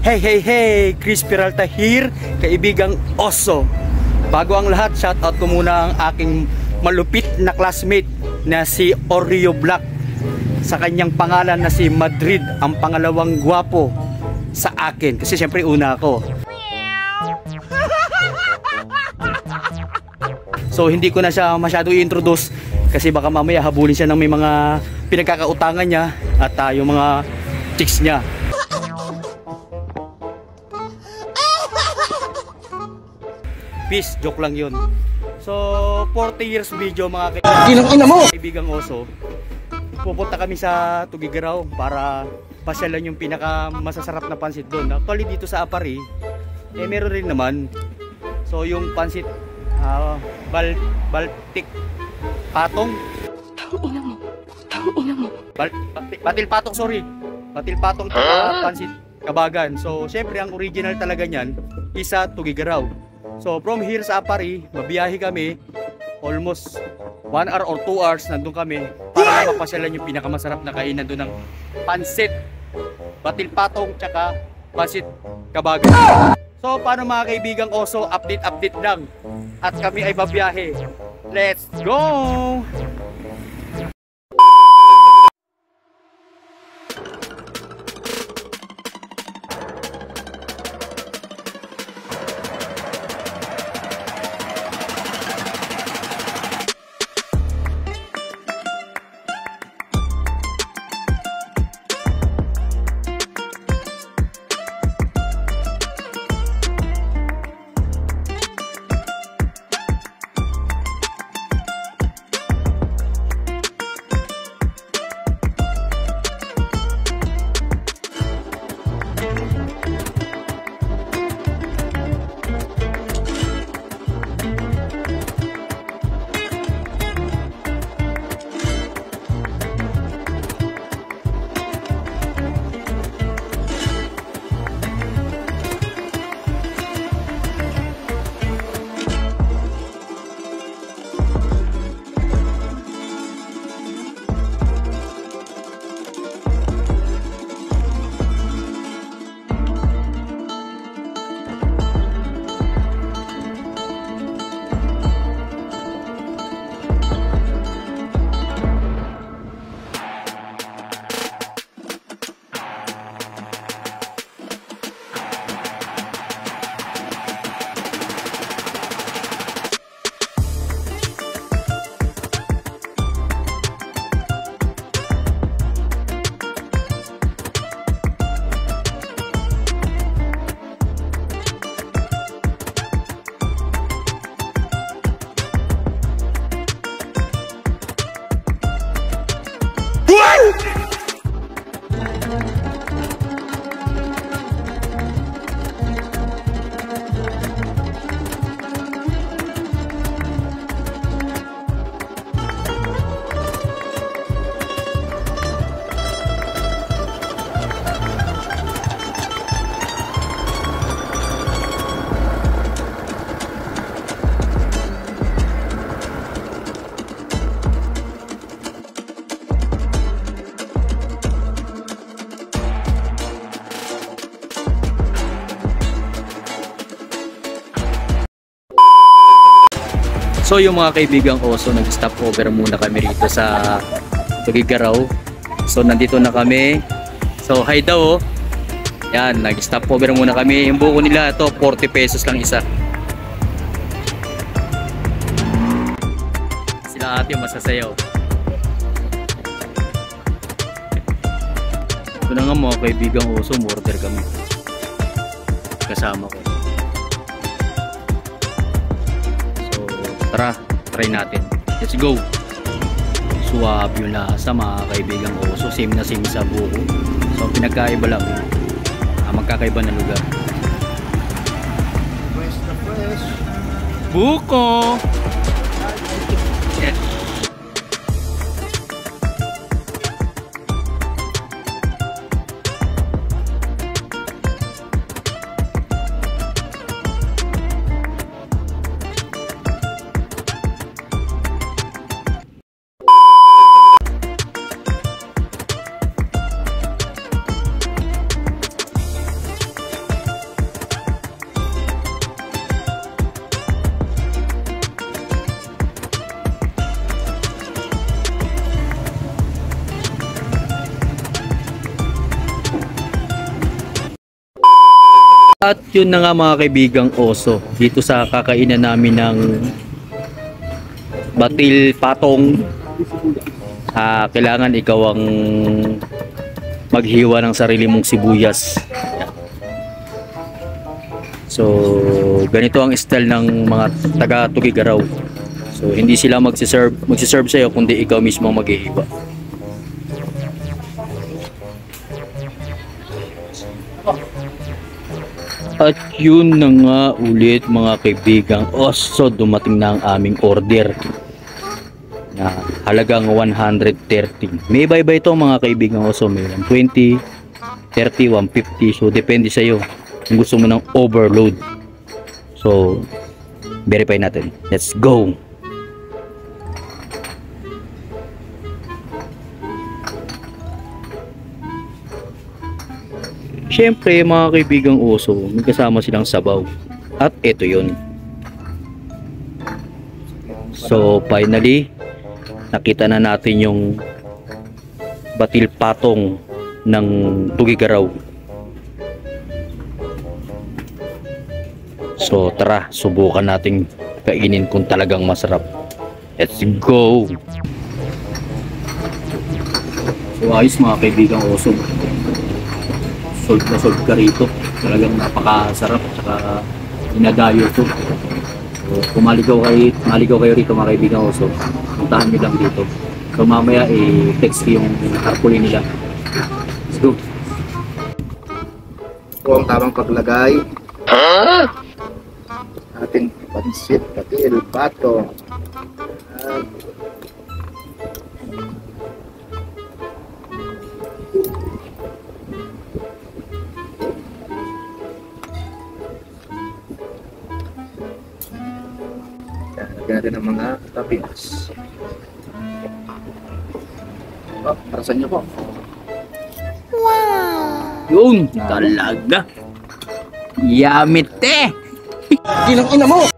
Hey, hey, hey! Chris Peralta here, kaibigang oso. Bago ang lahat, shoutout ko muna ang aking malupit na classmate na si Oreo Black. Sa kanyang pangalan na si Madrid, ang pangalawang gwapo sa akin. Kasi syempre una ako. So hindi ko na siya masyado i-introduce kasi baka mamaya habulin siya ng may mga pinagkakautangan niya at yung mga chicks niya. Peace, joke lang yun. So 40 years video mga kaibigang oso. Pupunta kami sa Tugigaraw para pasyalan yung pinaka masasarap na pansit doon. Actually dito sa Apari meron rin naman. So yung pansit Baltic Patong. Batil Patong, sorry. Batil Patong pansit Kabagan. So syempre ang original talaga niyan isa Tugigaraw. So from here sa Apari, mabiyahe kami almost 1 hour or 2 hours nandun kami para mapasyalan yung pinakamasarap na kainan doon ng pansit Batil Patong tsaka pansit Kabagan. So paano mga kaibigang oso, update lang at kami ay babiyahe. Let's go! So yung mga kaibigang oso, nag-stop over muna kami rito sa Tugigaraw. So nandito na kami. So hi daw. Yan, nag-stop over muna kami. Yung buko nila ito, 40 pesos lang isa. Sila ate masasayaw. Ito na nga mga kaibigang oso, order kami. Kasama ko. Tara, try natin. Let's go. Suwab yung lasa mga kaibigang oso. Same na same sa buko. So pinagkaiba lang. Magkakaiba na lugar. Fresh na fresh. Buko! At yun na nga mga kaibigang oso, dito sa kakainan namin ng batil patong, kailangan ikaw ang maghiwa ng sarili mong sibuyas. So ganito ang style ng mga taga Tugigaraw. So hindi sila magsiserve sa'yo kundi ikaw mismo ang maghihiwa. At yun na nga ulit mga kaibigang oso, dumating na ang aming order na halagang 130. May iba-iba ito mga kaibigang oso, may 120, 30, 150. So depende sa iyo kung gusto mo ng overload. So verify natin. Let's go. Siyempre mga kaibigang oso, may kasama silang sabaw. At ito yun. So finally, nakita na natin yung batil patong ng Tugigaraw. So tara, subukan nating kainin kung talagang masarap. Let's go! So ayos mga kaibigang oso. Sold na sold ka rito. Talagang napakasarap. Tsaka dinadayo to. So, kung maligaw kayo rito mga kaibigan ko, so puntahan nyo lang dito. So mamaya text yung tarpaulin nila. Let's go. Ito ang tamang paglagay. Ating pansit, batil, patong. Lagyan natin ang mga toppings. Oh, para sa inyo po. Yun, talaga. Yummy te! Ginang ina mo!